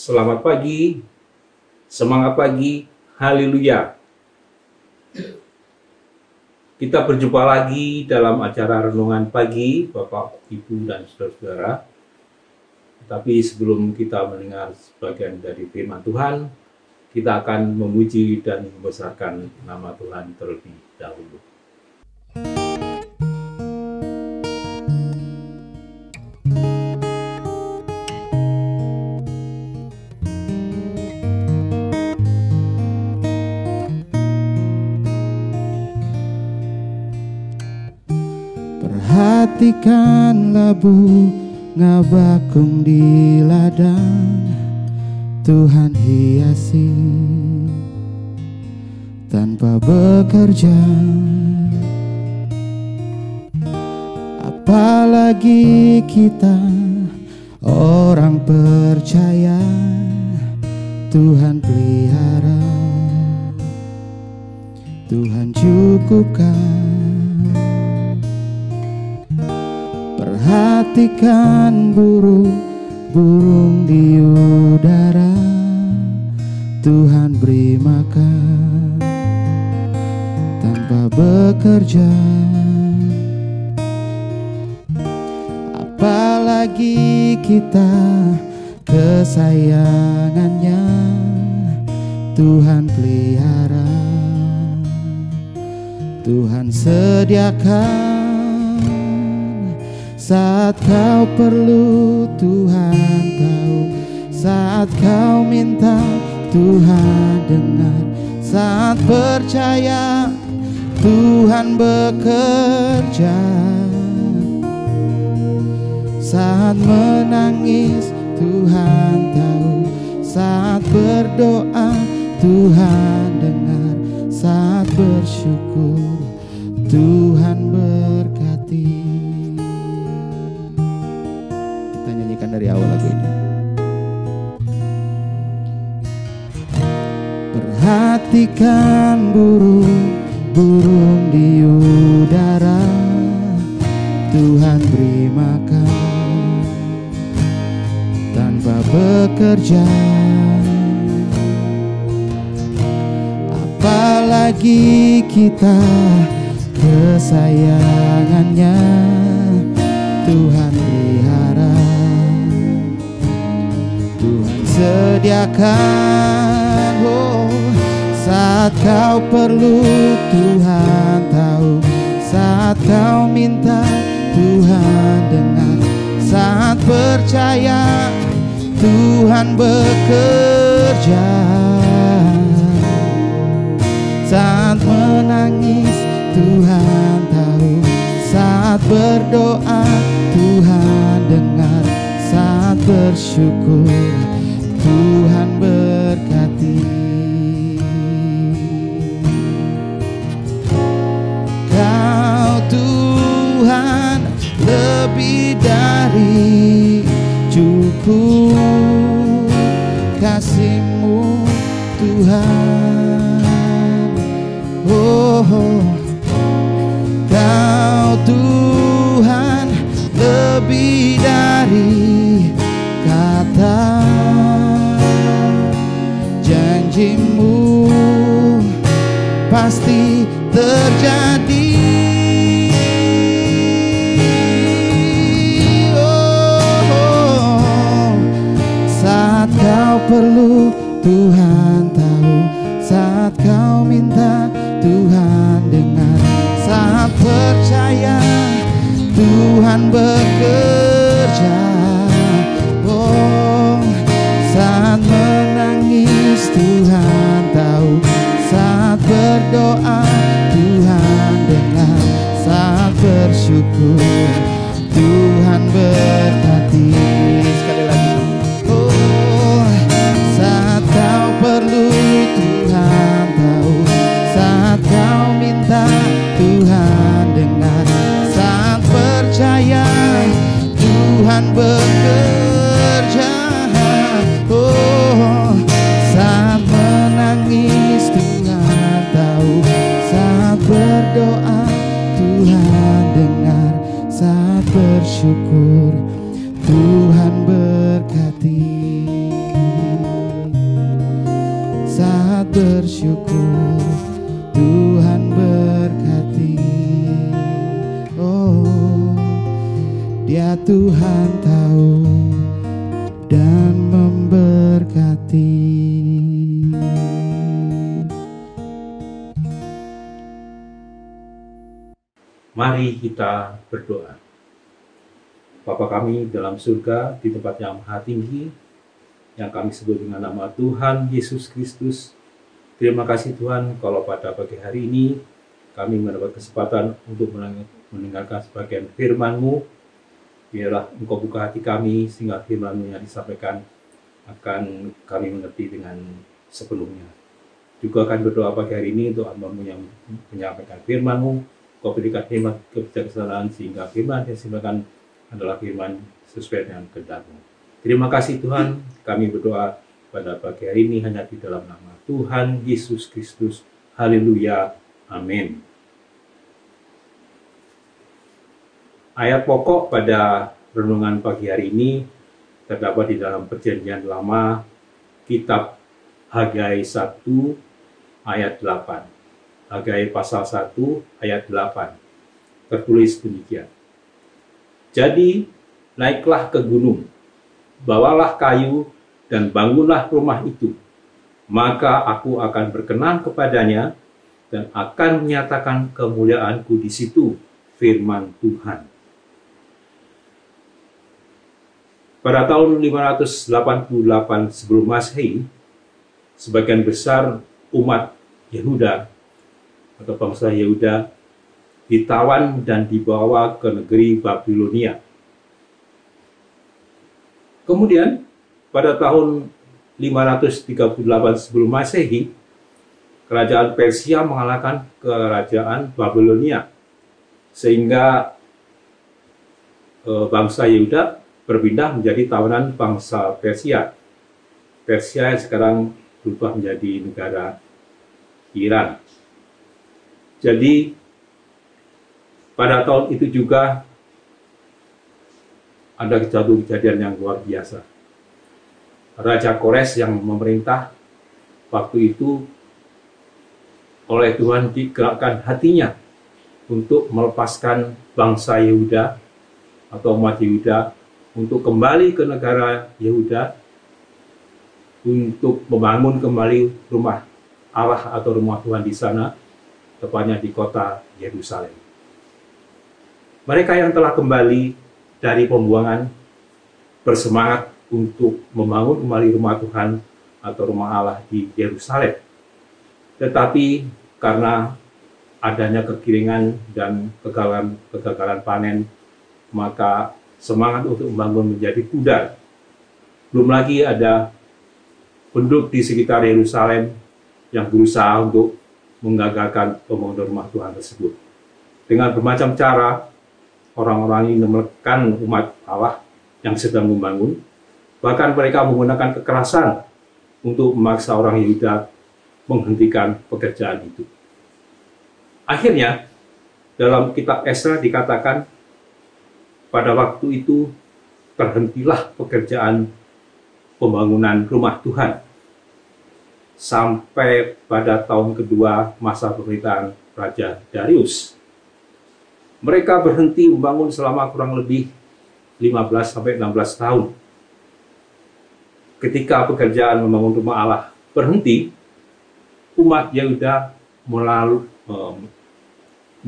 Selamat pagi, semangat pagi, haleluya. Kita berjumpa lagi dalam acara Renungan Pagi, Bapak, Ibu, dan Saudara-saudara. Tapi sebelum kita mendengar sebagian dari firman Tuhan, kita akan memuji dan membesarkan nama Tuhan terlebih dahulu. Perhatikanlah bunga bakung di ladang, Tuhan hiasi tanpa bekerja. Apalagi kita orang percaya, Tuhan pelihara, Tuhan cukupkan. Perhatikan burung di udara, Tuhan beri makan tanpa bekerja. Apalagi kita kesayangannya, Tuhan pelihara, Tuhan sediakan. Saat kau perlu, Tuhan tahu. Saat kau minta, Tuhan dengar. Saat percaya, Tuhan bekerja. Saat menangis, Tuhan tahu. Saat berdoa, Tuhan dengar. Saat bersyukur, Tuhan berkati. Dari awal lagu ini. Perhatikan burung di udara, Tuhan beri makan tanpa bekerja. Apalagi kita kesayangannya, Tuhan pelihara, Tuhan sediakan. Oh, saat kau perlu, Tuhan tahu. Saat kau minta, Tuhan dengar. Saat percaya, Tuhan bekerja. Saat menangis, Tuhan tahu. Saat berdoa, Tuhan dengar. Saat bersyukur, Tuhan berkati. Kau Tuhan lebih dari cukup, kasih-Mu Tuhan. Oh, Kau Tuhan lebih dari kata janji-Mu pasti terjadi. Oh, saat kau perlu, Tuhan tahu. Saat kau minta, Tuhan dengar. Saat percaya, Tuhan bekerja. Oh, saat menangis, Tuhan tahu. Saat berdoa, Tuhan dengar. Saat bersyukur, Tuhan berkati. Sekali lagi. Oh, saat kau perlu, Tuhan tahu. Saat kau minta, Tuhan dengar. Saat percaya, Tuhan bekerja. Oh, saat menangis, Tuhan tahu. Saat berdoa, Tuhan dengar. Saat bersyukur, Tuhan berkati. Tuhan tahu dan memberkati. Mari kita berdoa. Bapa kami dalam surga, di tempat yang maha tinggi, yang kami sebut dengan nama Tuhan Yesus Kristus. Terima kasih Tuhan, kalau pada pagi hari ini kami mendapat kesempatan untuk mendengarkan sebagian firman-Mu. Biarlah Engkau buka hati kami, sehingga firman-Mu yang disampaikan akan kami mengerti dengan sepenuhnya. Juga akan berdoa pagi hari ini untuk hamba-Mu yang menyampaikan firman-Mu. Kau berikan hikmat kebijaksanaan, sehingga firman yang disampaikan adalah firman sesuai dengan kehendak-Mu. Terima kasih Tuhan, kami berdoa pada pagi hari ini hanya di dalam nama Tuhan Yesus Kristus. Haleluya. Amin. Ayat pokok pada renungan pagi hari ini terdapat di dalam Perjanjian Lama, kitab Hagai 1 ayat 8. Hagai pasal 1 ayat 8. Tertulis demikian. Jadi, naiklah ke gunung, bawalah kayu, dan bangunlah rumah itu. Maka aku akan berkenan kepadanya, dan akan menyatakan kemuliaanku di situ, firman Tuhan. Pada tahun 588 sebelum Masehi, sebagian besar umat Yehuda atau bangsa Yehuda ditawan dan dibawa ke negeri Babilonia. Kemudian pada tahun 538 sebelum Masehi, kerajaan Persia mengalahkan kerajaan Babilonia, sehingga bangsa Yehuda berpindah menjadi tawanan bangsa Persia. Persia yang sekarang berubah menjadi negara Iran. Jadi pada tahun itu juga ada kejadian yang luar biasa. Raja Kores yang memerintah waktu itu oleh Tuhan digerakkan hatinya untuk melepaskan bangsa Yehuda atau umat Yehuda untuk kembali ke negara Yehuda, untuk membangun kembali rumah Allah atau rumah Tuhan di sana, tepatnya di kota Yerusalem. Mereka yang telah kembali dari pembuangan bersemangat untuk membangun kembali rumah Tuhan atau rumah Allah di Yerusalem. Tetapi karena adanya kekeringan dan kegagalan panen, maka semangat untuk membangun menjadi pudar. Belum lagi ada penduduk di sekitar Yerusalem yang berusaha untuk menggagalkan pembangunan rumah Tuhan tersebut. Dengan bermacam cara, orang-orang ini menekan umat Allah yang sedang membangun. Bahkan mereka menggunakan kekerasan untuk memaksa orang Yehuda menghentikan pekerjaan itu. Akhirnya, dalam kitab Esra dikatakan, pada waktu itu terhentilah pekerjaan pembangunan rumah Tuhan sampai pada tahun kedua masa pemerintahan Raja Darius. Mereka berhenti membangun selama kurang lebih 15-16 tahun. Ketika pekerjaan membangun rumah Allah berhenti, umat Yehuda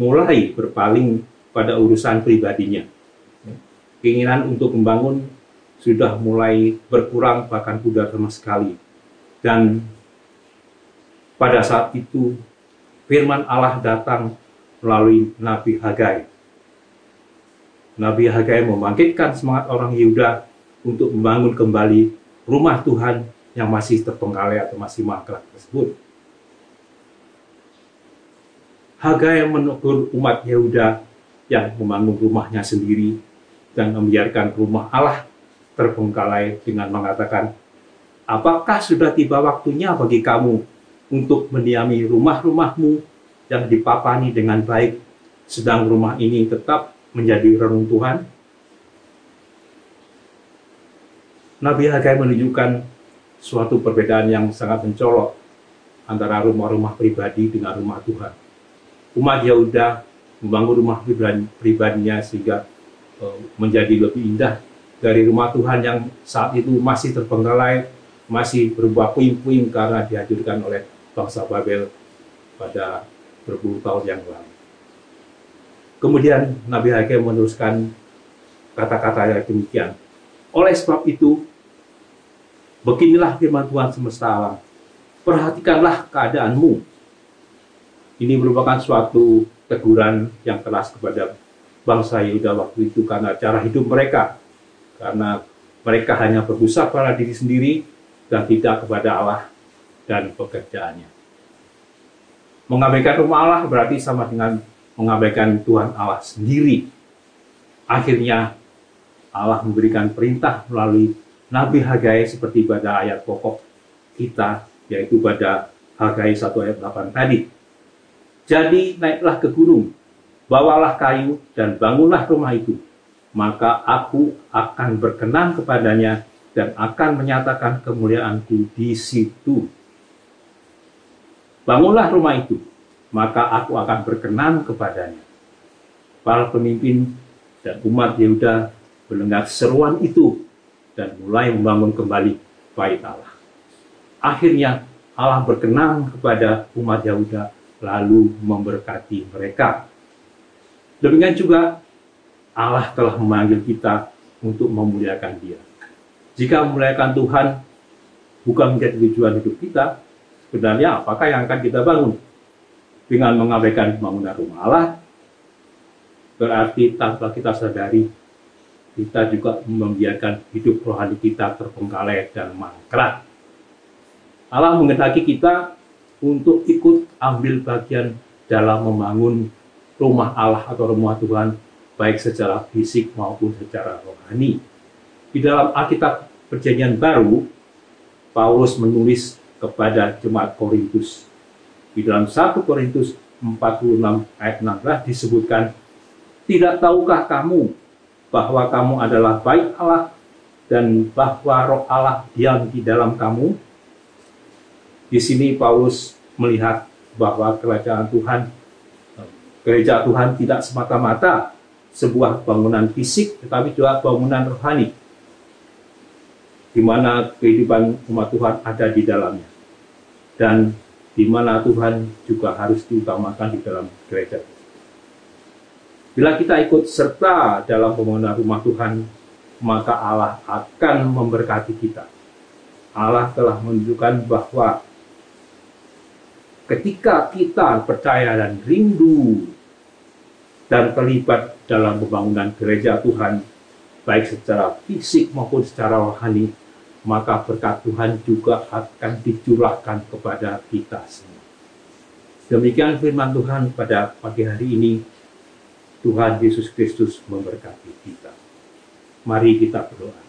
mulai berpaling pada urusan pribadinya. Keinginan untuk membangun sudah mulai berkurang, bahkan pudar sama sekali. Dan pada saat itu firman Allah datang melalui Nabi Hagai. Nabi Hagai membangkitkan semangat orang Yehuda untuk membangun kembali rumah Tuhan yang masih terbengkalai atau masih mangkrak tersebut. Hagai menegur umat Yehuda yang membangun rumahnya sendiri dan membiarkan rumah Allah terbengkalai dengan mengatakan, apakah sudah tiba waktunya bagi kamu untuk mendiami rumah-rumahmu yang dipapani dengan baik, sedang rumah ini tetap menjadi reruntuhan? Nabi Hagai menunjukkan suatu perbedaan yang sangat mencolok antara rumah-rumah pribadi dengan rumah Tuhan. Umat Yehuda membangun rumah pribadinya sehingga menjadi lebih indah dari rumah Tuhan yang saat itu masih terbengkalai, masih berupa puing-puing karena dihancurkan oleh bangsa Babel pada berpuluh tahun yang lalu. Kemudian Nabi Hagai meneruskan kata-kata yang demikian. Oleh sebab itu, beginilah firman Tuhan semesta alam. Perhatikanlah keadaanmu. Ini merupakan suatu teguran yang keras kepada bangsa Yehuda waktu itu karena cara hidup mereka. Karena mereka hanya berpusat pada diri sendiri dan tidak kepada Allah dan pekerjaannya. Mengabaikan rumah Allah berarti sama dengan mengabaikan Tuhan Allah sendiri. Akhirnya Allah memberikan perintah melalui Nabi Hagai seperti pada ayat pokok kita, yaitu pada Hagai 1 ayat 8 tadi. Jadi naiklah ke gunung, bawalah kayu dan bangunlah rumah itu. Maka aku akan berkenan kepadanya dan akan menyatakan kemuliaanku di situ. Bangunlah rumah itu, maka aku akan berkenan kepadanya. Para pemimpin dan umat Yehuda mendengar seruan itu dan mulai membangun kembali bait Allah. Akhirnya Allah berkenan kepada umat Yehuda lalu memberkati mereka. Demikian juga Allah telah memanggil kita untuk memuliakan Dia. Jika memuliakan Tuhan bukan menjadi tujuan hidup kita, sebenarnya apakah yang akan kita bangun? Dengan mengabaikan bangunan rumah Allah, berarti tanpa kita sadari, kita juga membiarkan hidup rohani kita terbengkalai dan mangkrak. Allah menghendaki kita untuk ikut ambil bagian dalam membangun rumah Allah atau rumah Tuhan, baik secara fisik maupun secara rohani. Di dalam Alkitab Perjanjian Baru, Paulus menulis kepada jemaat Korintus. Di dalam 1 Korintus 46 ayat 16 disebutkan, tidak tahukah kamu bahwa kamu adalah bait Allah dan bahwa roh Allah diam di dalam kamu? Di sini Paulus melihat bahwa kerajaan Tuhan, gereja Tuhan tidak semata-mata sebuah bangunan fisik, tetapi juga bangunan rohani, di mana kehidupan umat Tuhan ada di dalamnya, dan di mana Tuhan juga harus diutamakan di dalam gereja. Bila kita ikut serta dalam pembangunan rumah Tuhan, maka Allah akan memberkati kita. Allah telah menunjukkan bahwa ketika kita percaya dan rindu dan terlibat dalam pembangunan gereja Tuhan, baik secara fisik maupun secara rohani, maka berkat Tuhan juga akan dicurahkan kepada kita semua. Demikian firman Tuhan pada pagi hari ini. Tuhan Yesus Kristus memberkati kita. Mari kita berdoa.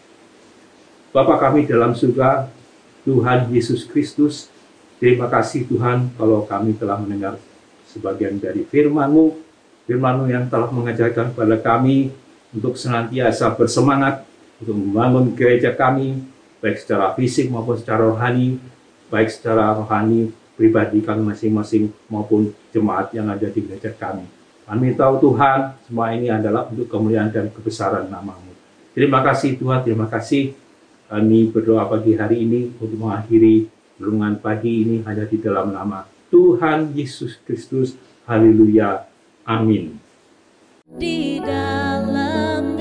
Bapa kami dalam surga, Tuhan Yesus Kristus, terima kasih Tuhan kalau kami telah mendengar sebagian dari firman-Mu, firman-Mu yang telah mengajarkan kepada kami untuk senantiasa bersemangat untuk membangun gereja kami, baik secara fisik maupun secara rohani, baik secara rohani pribadi kami masing-masing maupun jemaat yang ada di gereja kami. Kami tahu Tuhan, semua ini adalah untuk kemuliaan dan kebesaran nama-Mu. Terima kasih Tuhan, terima kasih. Kami berdoa pagi hari ini untuk mengakhiri renungan pagi ini hanya di dalam nama Tuhan Yesus Kristus. Haleluya. Amin. Di dalam